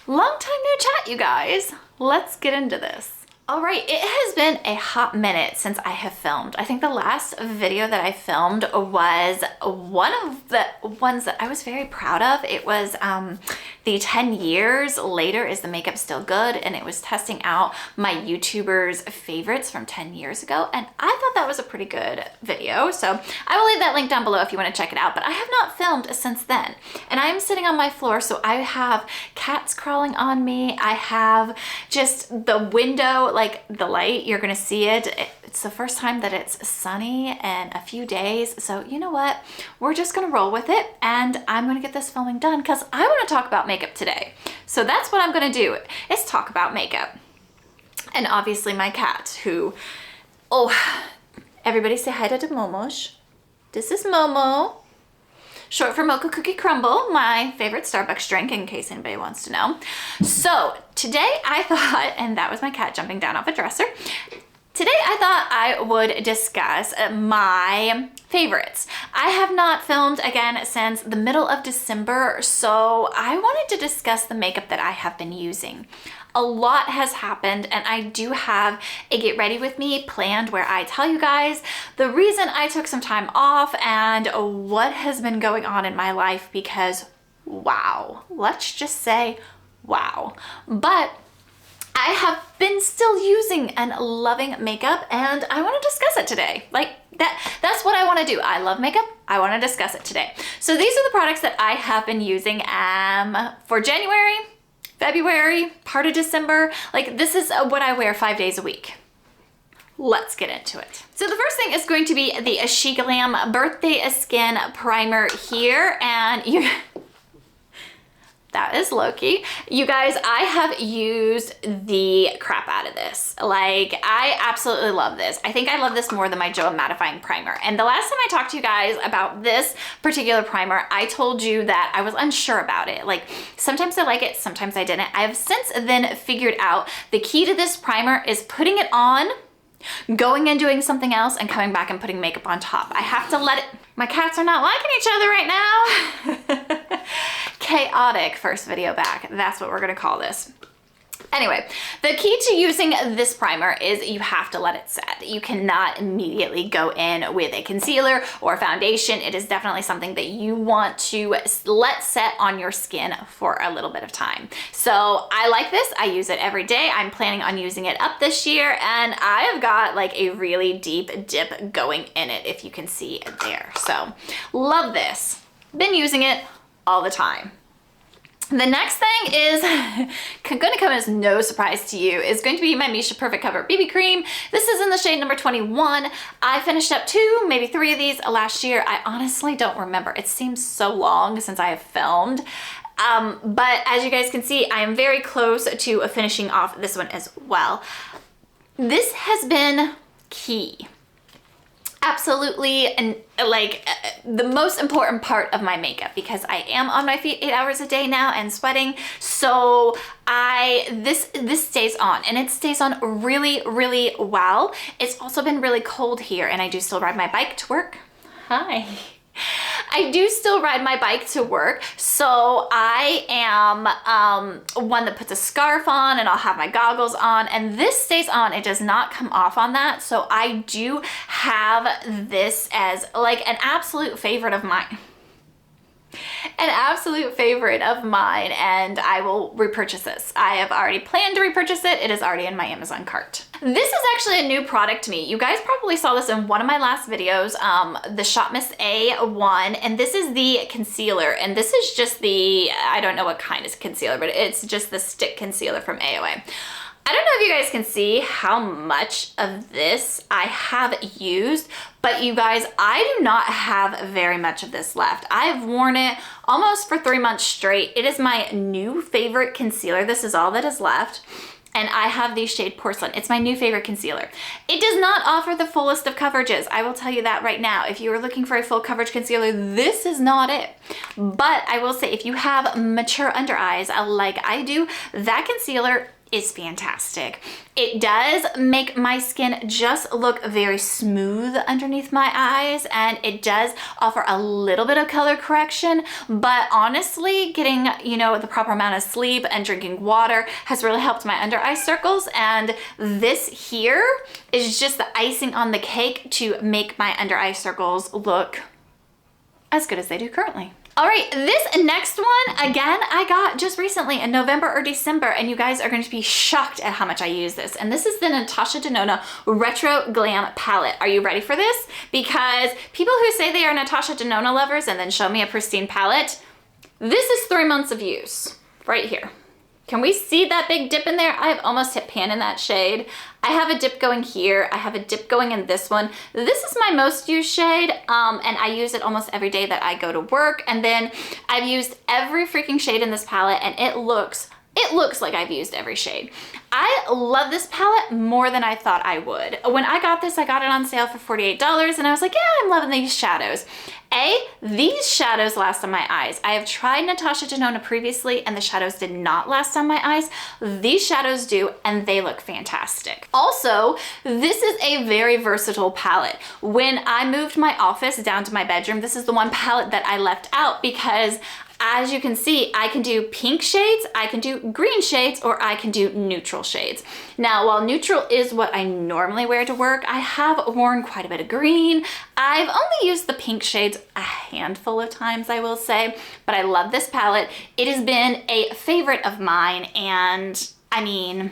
Long time no chat, you guys. Let's get into this. All right, it has been a hot minute since I have filmed. I think the last video that I filmed was one of the ones that I was very proud of. It was the 10 years later, is the makeup still good? And it was testing out my YouTubers favorites from 10 years ago. And I thought that was a pretty good video. So I will leave that link down below if you want to check it out, but I have not filmed since then. And I am sitting on my floor, so I have cats crawling on me. I have just the window, like the light, you're gonna see it. It's the first time that it's sunny in a few days. So you know what? We're just gonna roll with it, and I'm gonna get this filming done because I wanna talk about makeup today. So that's what I'm gonna do, is talk about makeup. And obviously my cat, who, oh, everybody say hi to Momos. This is Momo. Short for Mocha Cookie Crumble, my favorite Starbucks drink, in case anybody wants to know. So today I thought, and that was my cat jumping down off a dresser. Today I thought I would discuss my favorites. I have not filmed again since the middle of December, so I wanted to discuss the makeup that I have been using. A lot has happened, and I do have a get ready with me planned where I tell you guys the reason I took some time off and what has been going on in my life, because wow, let's just say wow. But I have been still using and loving makeup, and I want to discuss it today. Like that's what I want to do. I love makeup. I want to discuss it today. So these are the products that I have been using for January, February, part of December. Like, this is what I wear 5 days a week. Let's get into it. So the first thing is going to be the SheGlam Birthday Skin Primer here, and that is Loki. You guys, I have used the crap out of this. Like, I absolutely love this. I think I love this more than my Joe Mattifying Primer. And the last time I talked to you guys about this particular primer, I told you that I was unsure about it. Like, sometimes I like it, sometimes I didn't. I have since then figured out the key to this primer is putting it on, going and doing something else, and coming back and putting makeup on top. I have to let it. My cats are not liking each other right now. Chaotic first video back. That's what we're gonna call this. Anyway, the key to using this primer is you have to let it set. You cannot immediately go in with a concealer or foundation. It is definitely something that you want to let set on your skin for a little bit of time. So I like this. I use it every day. I'm planning on using it up this year, and I have got like a really deep dip going in it, if you can see it there. So love this. Been using it all the time. The next thing is going to come as no surprise to you, is going to be my Missha Perfect Cover BB Cream. This is in the shade number 21. I finished up 2, maybe 3 of these last year. I honestly don't remember. It seems so long since I have filmed. But as you guys can see, I am very close to finishing off this one as well. This has been key. Absolutely, and like the most important part of my makeup, because I am on my feet 8 hours a day now and sweating. So this stays on, and it stays on really, really well. It's also been really cold here, and I do still ride my bike to work. Hi. I do still ride my bike to work, so I am one that puts a scarf on, and I'll have my goggles on, and this stays on. It does not come off on that, so I do have this as like an absolute favorite of mine. An absolute favorite of mine, and I will repurchase this. I have already planned to repurchase it. It is already in my Amazon cart. This is actually a new product to me. You guys probably saw this in one of my last videos, the Shop Miss A1, and this is the concealer, and this is just the, I don't know what kind of concealer, but it's just the stick concealer from AOA. I don't know if you guys can see how much of this I have used, but you guys, I do not have very much of this left. I've worn it almost for 3 months straight. It is my new favorite concealer. This is all that is left. And I have the shade Porcelain. It's my new favorite concealer. It does not offer the fullest of coverages. I will tell you that right now. If you are looking for a full coverage concealer, this is not it. But I will say, if you have mature under eyes like I do, that concealer is fantastic. It does make my skin just look very smooth underneath my eyes, and it does offer a little bit of color correction, but honestly, getting, you know, the proper amount of sleep and drinking water has really helped my under eye circles, and this here is just the icing on the cake to make my under eye circles look as good as they do currently. All right, this next one, again, I got just recently in November or December, and you guys are going to be shocked at how much I use this. And this is the Natasha Denona Retro Glam Palette. Are you ready for this? Because people who say they are Natasha Denona lovers and then show me a pristine palette, this is 3 months of use right here. Can we see that big dip in there? I have almost hit pan in that shade. I have a dip going here. I have a dip going in this one. This is my most used shade, and I use it almost every day that I go to work. And then I've used every freaking shade in this palette, and it looks like I've used every shade. I love this palette more than I thought I would. When I got this, I got it on sale for $48, and I was like, yeah, I'm loving these shadows. These shadows last on my eyes. I have tried Natasha Denona previously, and the shadows did not last on my eyes. These shadows do, and they look fantastic. Also, this is a very versatile palette. When I moved my office down to my bedroom, this is the one palette that I left out because, as you can see, I can do pink shades, I can do green shades, or I can do neutral shades. Now, while neutral is what I normally wear to work, I have worn quite a bit of green. I've only used the pink shades a handful of times, I will say, but I love this palette. It has been a favorite of mine, and I mean,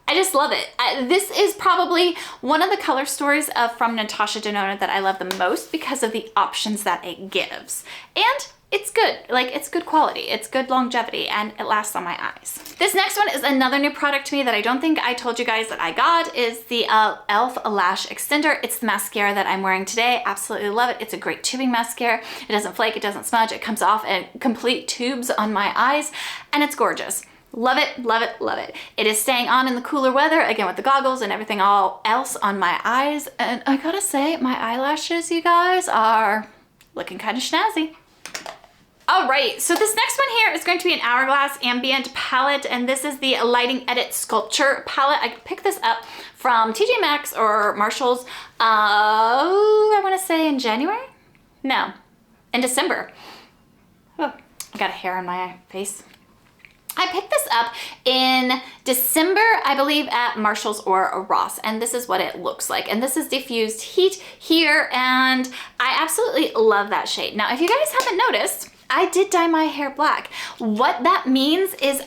I just love it. This is probably one of the color stories from Natasha Denona that I love the most because of the options that it gives. And it's good, like it's good quality, it's good longevity, and it lasts on my eyes. This next one is another new product to me that I don't think I told you guys that I got, is the e.l.f. Lash Extender. It's the mascara that I'm wearing today. Absolutely love it. It's a great tubing mascara. It doesn't flake, it doesn't smudge, it comes off in complete tubes on my eyes, and it's gorgeous. Love it, love it, love it. It is staying on in the cooler weather, again with the goggles and everything all else on my eyes, and I gotta say, my eyelashes, you guys, are looking kind of snazzy. All right, so this next one here is going to be an Hourglass Ambient palette, and this is the Lighting Edit Sculpture palette. I picked this up from TJ Maxx or Marshall's, I wanna say in January? No, in December. Oh, I got a hair on my face. I picked this up in December, I believe, at Marshall's or Ross, and this is what it looks like. And this is diffused heat here, and I absolutely love that shade. Now, if you guys haven't noticed, I did dye my hair black. What that means is,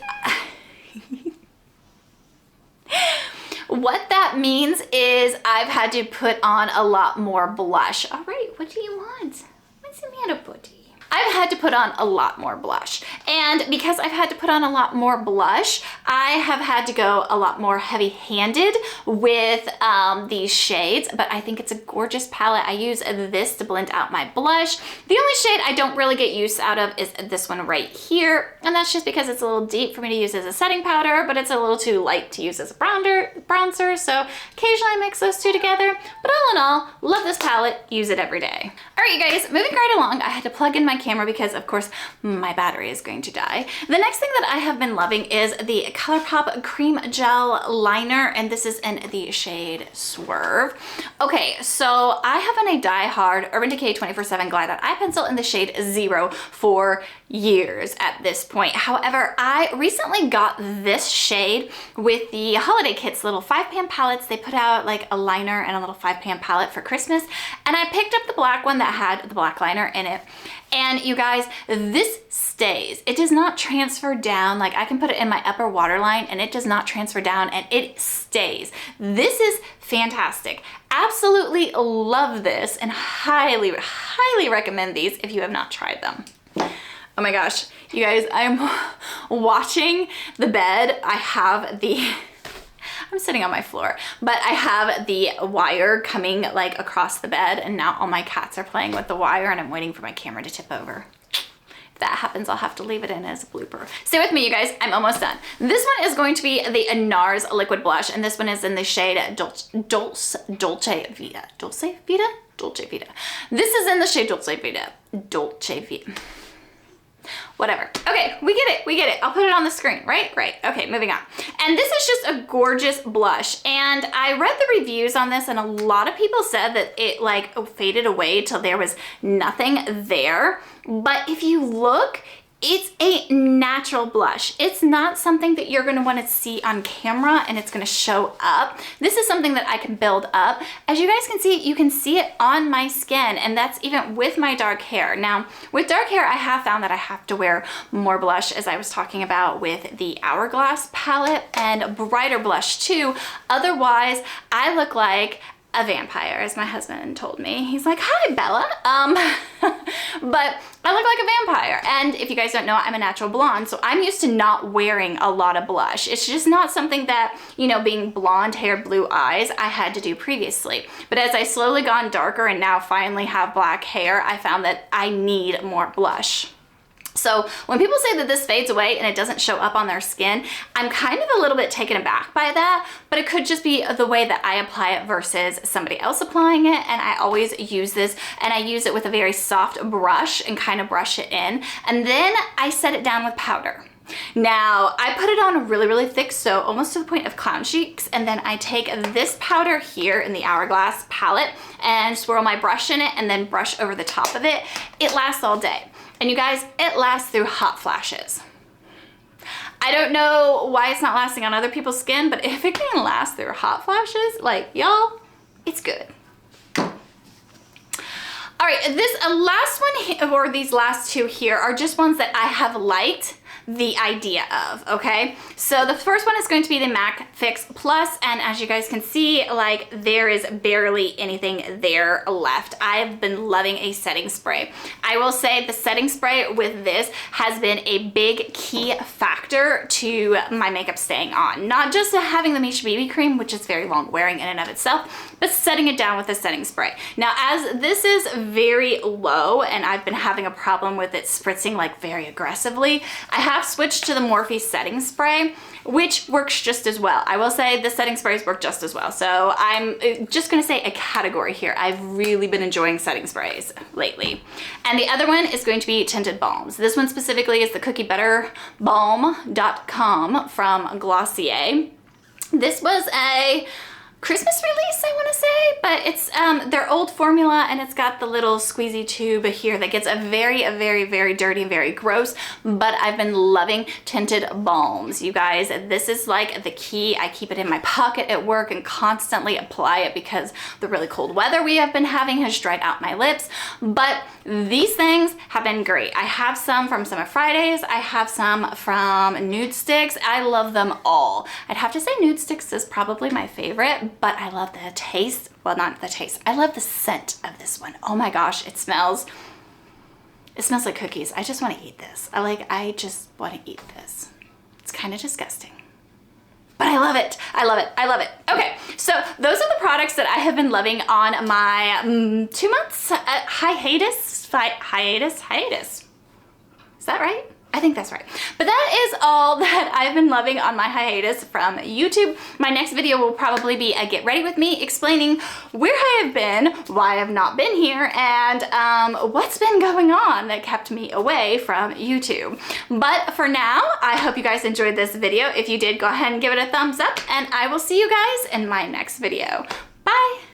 I've had to put on a lot more blush. All right, what do you want? What's the matter, buddy? I've had to put on a lot more blush. And because I've had to put on a lot more blush, I have had to go a lot more heavy-handed with these shades, but I think it's a gorgeous palette. I use this to blend out my blush. The only shade I don't really get use out of is this one right here, and that's just because it's a little deep for me to use as a setting powder, but it's a little too light to use as a bronzer, so occasionally I mix those two together. But all in all, love this palette, use it every day. All right, you guys, moving right along, I had to plug in my camera because of course my battery is going to die. The next thing that I have been loving is the Colourpop Cream Gel Liner, and this is in the shade Swerve. Okay, so I have been a die-hard Urban Decay 24/7 Glide On Eye Pencil in the shade 0 for years at this point. However, I recently got this shade with the holiday kits, little 5-pan palettes. They put out like a liner and a little 5-pan palette for Christmas, and I picked up the black one that had the black liner in it. And you guys, this stays. It does not transfer down. Like, I can put it in my upper waterline and it does not transfer down, and it stays. This is fantastic. Absolutely love this, and highly, highly recommend these if you have not tried them. Oh my gosh, you guys, I'm watching the bed. I'm sitting on my floor, but I have the wire coming like across the bed, and now all my cats are playing with the wire, and I'm waiting for my camera to tip over. If that happens, I'll have to leave it in as a blooper. Stay with me, you guys, I'm almost done. This one is going to be the Nars Liquid Blush, and this one is in the shade Dolce Vita. Dolce Vita? Dolce Vita. This is in the shade Dolce Vita. Dolce Vita. Whatever. Okay, we get it, we get it. I'll put it on the screen, right? Right, okay, moving on. And this is just a gorgeous blush. And I read the reviews on this and a lot of people said that it like faded away till there was nothing there. But if you look, it's a natural blush. It's not something that you're gonna wanna see on camera and it's gonna show up. This is something that I can build up. As you guys can see, you can see it on my skin, and that's even with my dark hair. Now, with dark hair, I have found that I have to wear more blush, as I was talking about with the Hourglass palette, and brighter blush too. Otherwise, I look like a vampire, as my husband told me. He's like, hi, Bella. But I look like a vampire. And if you guys don't know, I'm a natural blonde, so I'm used to not wearing a lot of blush. It's just not something that, you know, being blonde hair, blue eyes, I had to do previously. But as I slowly gone darker and now finally have black hair, I found that I need more blush. So when people say that this fades away and it doesn't show up on their skin, I'm kind of a little bit taken aback by that, but it could just be the way that I apply it versus somebody else applying it. And I always use this, and I use it with a very soft brush and kind of brush it in. And then I set it down with powder. Now, I put it on really, really thick, so almost to the point of clown cheeks, and then I take this powder here in the Hourglass palette and swirl my brush in it and then brush over the top of it. It lasts all day. And you guys, it lasts through hot flashes. I don't know why it's not lasting on other people's skin, but if it can last through hot flashes, like y'all, it's good. All right, this last one, or these last two here, are just ones that I have liked the idea of, okay? So the first one is going to be the MAC Fix Plus, and as you guys can see, like, there is barely anything there left. I've been loving a setting spray. I will say the setting spray with this has been a big key factor to my makeup staying on. Not just having the Missha BB cream, which is very long wearing in and of itself, but setting it down with a setting spray. Now, as this is very low and I've been having a problem with it spritzing like very aggressively, I have switched to the Morphe setting spray, which works just as well. I will say the setting sprays work just as well. So I'm just gonna say a category here. I've really been enjoying setting sprays lately. And the other one is going to be tinted balms. This one specifically is the Cookie Butter Balm Dotcom from Glossier. This was a Christmas release, I want to say, but it's their old formula, and it's got the little squeezy tube here that gets a very, very dirty and very gross, but I've been loving tinted balms. You guys, this is like the key. I keep it in my pocket at work and constantly apply it because the really cold weather we have been having has dried out my lips, but these things have been great. I have some from Summer Fridays. I have some from Nude Sticks. I love them all. I'd have to say Nude Sticks is probably my favorite, but I love the taste. Well, not the taste. I love the scent of this one. Oh my gosh, it smells like cookies. I just want to eat this. I just want to eat this. It's kind of disgusting, but I love it. I love it. I love it. Okay, so those are the products that I have been loving on my 2 months hiatus. Is that right? I think that's right. But that is all that I've been loving on my hiatus from YouTube. My next video will probably be a get ready with me, explaining where I have been, why I have not been here, and what's been going on that kept me away from YouTube. But for now, I hope you guys enjoyed this video. If you did, go ahead and give it a thumbs up, and I will see you guys in my next video. Bye!